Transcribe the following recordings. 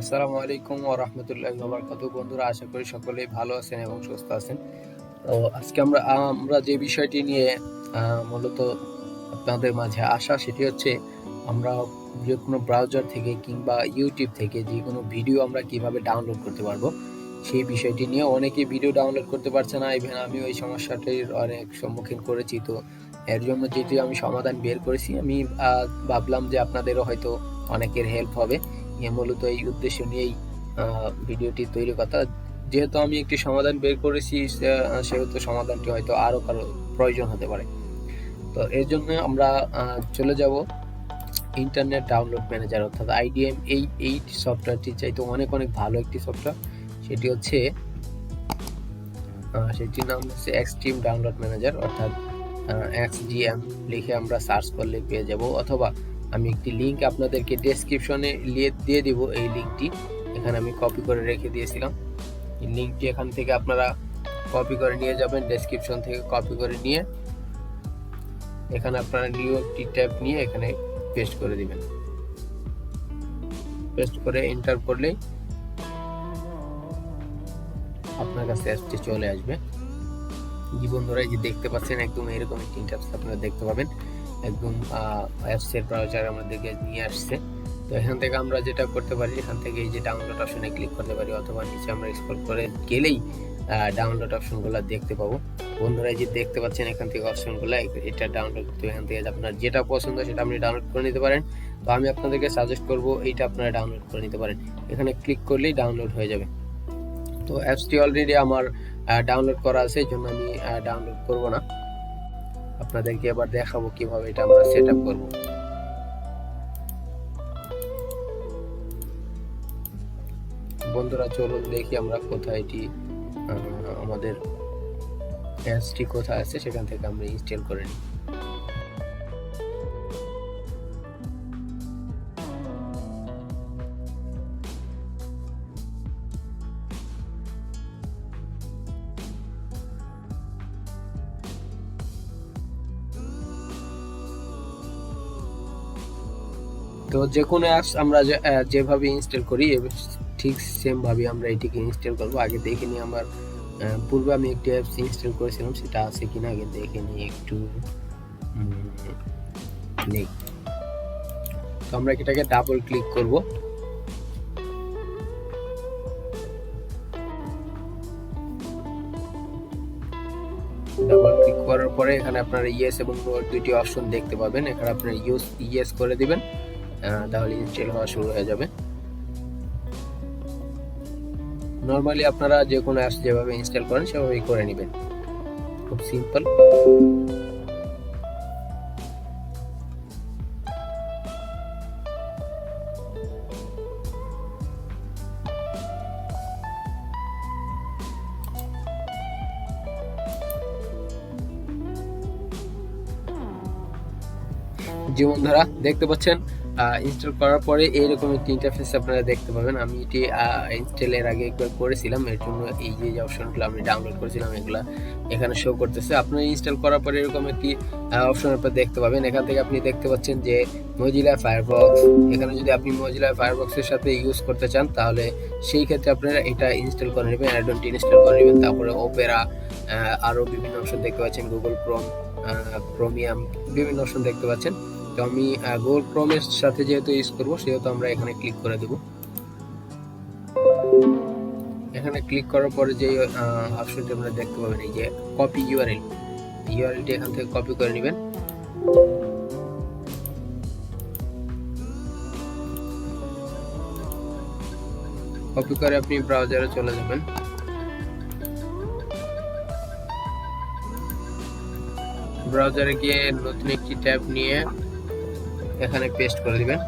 আসসালামু আলাইকুম ওয়া রাহমাতুল্লাহি ওয়া বারাকাতুহু। বন্ধুরা, আশা করি সকলেই ভালো আছেন এবং সুস্থ আছেন। তো আজকে আমরা যে বিষয়টি নিয়ে মূলত আপনাদের মাঝে আসা, সেটি হচ্ছে আমরা যেকোনো ব্রাউজার থেকে কিংবা ইউটিউব থেকে যেকোনো ভিডিও আমরা কিভাবে ডাউনলোড করতে পারবো, সেই বিষয়টি নিয়ে। অনেকেই ভিডিও ডাউনলোড করতে পারছে না, ইভেন আমিও এই সমস্যাটির অনেক সম্মুখীন করেছি। তো এর জন্য যেটি আমি সমাধান বের করেছি, আমি ভাবলাম যে আপনাদেরও হয়তো অনেকের হেল্প হবে। মূলত এই উদ্দেশ্য নিয়েই ভিডিওটি তৈরি কথা। যেহেতু আমি একটি সমাধান বের করেছি, সেহেতু সমাধানটি হয়তো আরো কারো প্রয়োজন হতে পারে। তো এর জন্য আমরা চলে যাব ইন্টারনেট ডাউনলোড ম্যানেজার, অর্থাৎ আইডিএম। এই সফটওয়্যারটি চাইতে অনেক ভালো একটি সফটওয়্যার। সেটির নাম হচ্ছে এক্সট্রিম ডাউনলোড ম্যানেজার, অর্থাৎ এক্সডিএম লিখে আমরা সার্চ করলে পেয়ে যাব। অথবা আমি একটি লিঙ্ক আপনাদেরকে ডেসক্রিপশনে দিয়ে দিব। এই লিঙ্কটি এখানে আমি কপি করে রেখে দিয়েছিলাম। এই লিঙ্কটি এখান থেকে আপনারা কপি করে নিয়ে যাবেন, ডেসক্রিপশন থেকে কপি করে নিয়ে এখানে আপনারা নিউ একটি ট্যাব নিয়ে এখানে পেস্ট করে দিবেন। পেস্ট করে এন্টার করলেই আপনার কাছে অ্যাপসটি চলে আসবে। জি বন্ধুরা, এই যে দেখতে পাচ্ছেন, একদম এরকম একটি ইন্টারফেস আপনারা দেখতে পাবেন। একদম অ্যাপসের ব্রাউজার আমাদেরকে নিয়ে আসছে। তো এখান থেকে আমরা যেটা করতে পারি, এখান থেকে এই যে ডাউনলোড অপশনে ক্লিক করতে পারি, অথবা নিচে আমরা স্ক্রল করে গেলেই ডাউনলোড অপশনগুলো দেখতে পাবো। বন্ধুরা, এই যে দেখতে পাচ্ছেন এখান থেকে অপশনগুলো, এটা ডাউনলোড করতে এখান থেকে আপনার যেটা পছন্দ সেটা আপনি ডাউনলোড করে নিতে পারেন। তো আমি আপনাদেরকে সাজেস্ট করব এইটা আপনারা ডাউনলোড করে নিতে পারেন। এখানে ক্লিক করলেই ডাউনলোড হয়ে যাবে। তো অ্যাপসটি অলরেডি আমার ডাউনলোড করা আছে, এই জন্য আমি ডাউনলোড করব না। আপনাদেরকে এবার দেখাবো কিভাবে এটা আমরা সেট আপ করবো। বন্ধুরা, চলুন দেখি আমরা কোথায় এটি আমাদের অ্যাপসটি কোথায় আছে, সেখান থেকে আমরা ইনস্টল করে নিই। তো যে কোনো অ্যাপস আমরা যেভাবে ইনস্টল করি, ঠিক সেম ভাবে আমরা এটিকে ইনস্টল করব। আগে দেখে নিই, আমার পূর্বে আমি একটি অ্যাপস ইনস্টল করেছিলাম, সেটা আছে কিনা আগে দেখে নিই একটু। নেই। তো আমরা এটাকে ডাবল ক্লিক করব। ডাবল ক্লিক করার পরে এখানে আপনারা ইয়েস এবং নো দুইটি অপশন দেখতে পাবেন। এখানে আপনারা ইয়েস করে দিবেন, তাহলে ইনস্টল হওয়া শুরু হয়ে যাবে। নরমালি আপনারা যে কোনো অ্যাপস যেভাবে ইনস্টল করেন সেভাবেই করে নেবেন, খুব সিম্পল। জি বন্ধুরা, দেখতে পাচ্ছেন ইনস্টল করার পরে এইরকম একটি ইন্টারফেস আপনারা দেখতে পাবেন। আমি এটি ইনস্টলের আগে একবার করেছিলাম, এর জন্য এই যে অপশনগুলো আমি ডাউনলোড করেছিলাম এগুলা এখানে শো করতেছে। আপনারা ইনস্টল করার পরে এরকম একটি অপশন আপনারা দেখতে পাবেন। এখান থেকে আপনি দেখতে পাচ্ছেন যে মজিলা ফায়ারফক্স। এখানে যদি আপনি মজিলা ফায়ারফক্সের সাথে ইউজ করতে চান, তাহলে সেই ক্ষেত্রে আপনারা এটা ইনস্টল করে নেবেন, অ্যাডনটি ইনস্টল করে নেবেন। তারপরে ওপেরা, আরও বিভিন্ন অপশন দেখতে পাচ্ছেন, গুগল ক্রোম, ক্রোমিয়াম, বিভিন্ন অপশন দেখতে পাচ্ছেন। তো আমি গুগল ক্রোমের সাথে যেহেতু ইউজ করবো, সেহেতু আমরা এখানে ক্লিক করে দেব। এখানে ক্লিক করার পরে যে অপশনটি আপনারা দেখতে পাবেন, এই যে কপি ইউআরএলটি এখান থেকে কপি করে নেবেন। কপি করে আপনি ব্রাউজারে চলে যাবেন। ব্রাউজারে গিয়ে নতুন একটি ট্যাব নিয়ে এখানে পেস্ট করে দিবেন।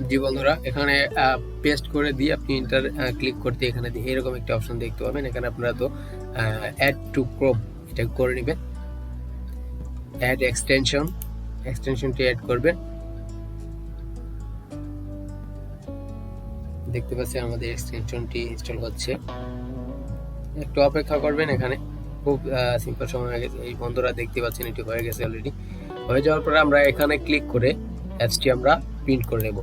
জি বন্ধুরা, এখানে পেস্ট করে দিয়ে আপনি ইন্টার ক্লিক করতে এখানে এরকম একটা অপশন দেখতে পাবেন। এখানে আপনারা তো অ্যাড টু ক্রোম এটা করে নেবেন, অ্যাড এক্সটেনশন এক্সটেনশনটি অ্যাড করবেন। দেখতে পাচ্ছেন আমাদের এক্সটেনশনটি ইনস্টল হচ্ছে, একটু অপেক্ষা করবেন। এখানে খুব সিম্পল সময় হয়ে গেছে। এই বন্ধুরা দেখতে পাচ্ছেন এটি হয়ে গেছে অলরেডি। হয়ে যাওয়ার পরে আমরা এখানে ক্লিক করে অ্যাপসটি আমরা প্রিন্ট করে নেব।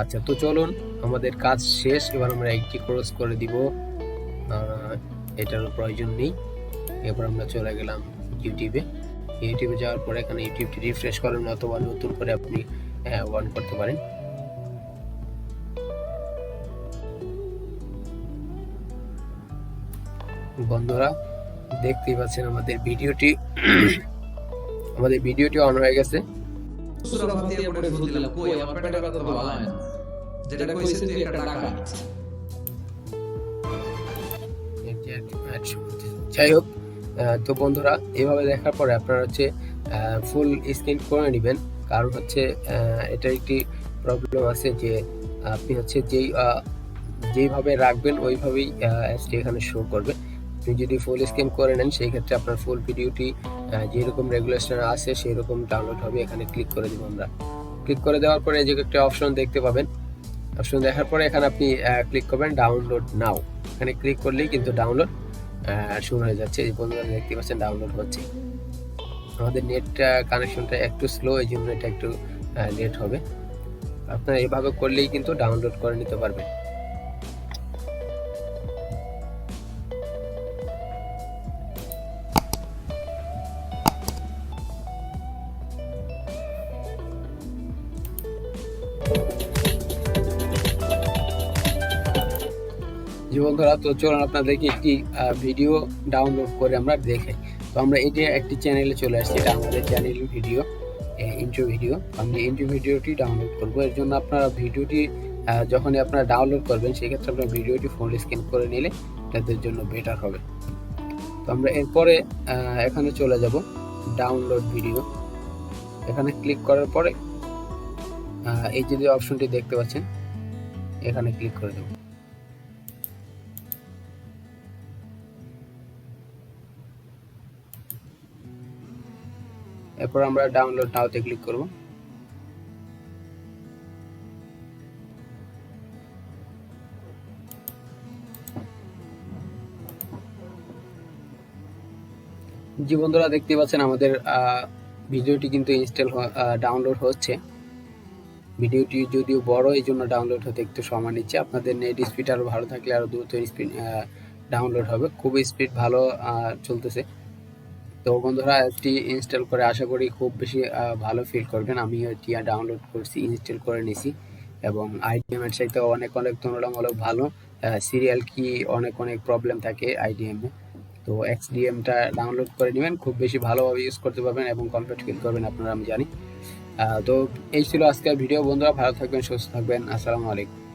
আচ্ছা, তো চলুন, আমাদের কাজ শেষ। এবার আমরা একটি ক্রস করে দিব, এটার প্রয়োজন নেই। এবার আমরা চলে গেলাম ইউটিউবে। ইউটিউবে যাওয়ার পরে এখানে ইউটিউবটি রিফ্রেশ করেন অথবা নতুন করে আপনি অন করতে পারেন। বন্ধুরা দেখতেই পাচ্ছেন আমাদের ভিডিওটি অন হয়ে গেছে। যাই হোক, তো বন্ধুরা এইভাবে দেখার পরে আপনারা হচ্ছে ফুল স্ক্রিন করে নেবেন। কারণ হচ্ছে এটা একটি প্রবলেম আছে যে আপনি হচ্ছে যেইভাবে রাখবেন ওইভাবেই অ্যাপসটি এখানে শো করবে। আপনি যদি ফুল স্ক্রিন করে নেন সেই ক্ষেত্রে আপনার ফুল ভিডিওটি যেরকম রেগুলেশন আছে সেই রকম ডাউনলোড হবে। এখানে ক্লিক করে দেব আমরা। ক্লিক করে দেওয়ার পরে যে একটা অপশন দেখতে পাবেন, অপশন দেখার পরে এখানে আপনি ক্লিক করবেন ডাউনলোড নাও। এখানে ক্লিক করলেই কিন্তু ডাউনলোড শুরু হয়ে যাচ্ছে। এই বন্ধুরা দেখতে পাচ্ছেন ডাউনলোড হচ্ছে। আমাদের নেট কানেকশনটা একটু স্লো, এই জন্য এটা একটু লেট হবে। আপনারা এভাবে করলেই কিন্তু ডাউনলোড করে নিতে পারবেন। জি বন্ধুরা, তো চলুন আপনাদেরকে একটি ভিডিও ডাউনলোড করে আমরা দেখে। তো আমরা এই যে একটি চ্যানেলে চলে আসছি, এটা আমাদের চ্যানেলের ভিডিও, ইন্ট্রো ভিডিও। আমি ইন্ট্রো ভিডিওটি ডাউনলোড করব। এর জন্য আপনারা ভিডিওটি যখনই আপনারা ডাউনলোড করবেন সেক্ষেত্রে আপনার ভিডিওটি ফুল স্ক্রিন করে নিলে তাদের জন্য বেটার হবে। তো আমরা এরপরে এখানে চলে যাব ডাউনলোড ভিডিও। এখানে ক্লিক করার পরে এই যে অপশনটি দেখতে পাচ্ছেন এখানে ক্লিক করে দেব। এরপর আমরা ডাউনলোড নাওতে ক্লিক করব। জি বন্ধুরা দেখতে পাচ্ছেন আমাদের ভিডিওটি কিন্তু ডাউনলোড হচ্ছে। ভিডিওটি যদিও বড়, এই জন্য ডাউনলোড হতে একটু সময় নিচ্ছে। আপনাদের নেট স্পিড আরও ভালো থাকলে আরও দ্রুত স্পিড ডাউনলোড হবে। খুবই স্পিড ভালো চলতেছে। তো বন্ধুরা অ্যাপটি ইনস্টল করে আশা করি খুব বেশি ভালো ফিল করবেন। আমি এটি ডাউনলোড করছি, ইনস্টল করে নিছি এবং আইডিএম এর সাথে অনেক তুলনামূলক ভালো। সিরিয়াল কি অনেক প্রবলেম থাকে আইডিএম এ। তো এক্সডিএমটা ডাউনলোড করে নেবেন, খুব বেশি ভালোভাবে ইউজ করতে পারবেন এবং কমফর্ট ফিল করবেন আপনারা, আমি জানি। তো এই ছিল আজকের ভিডিও বন্ধুরা, ভালো থাকবেন, সুস্থ থাকবেন। আসসালামু আলাইকুম।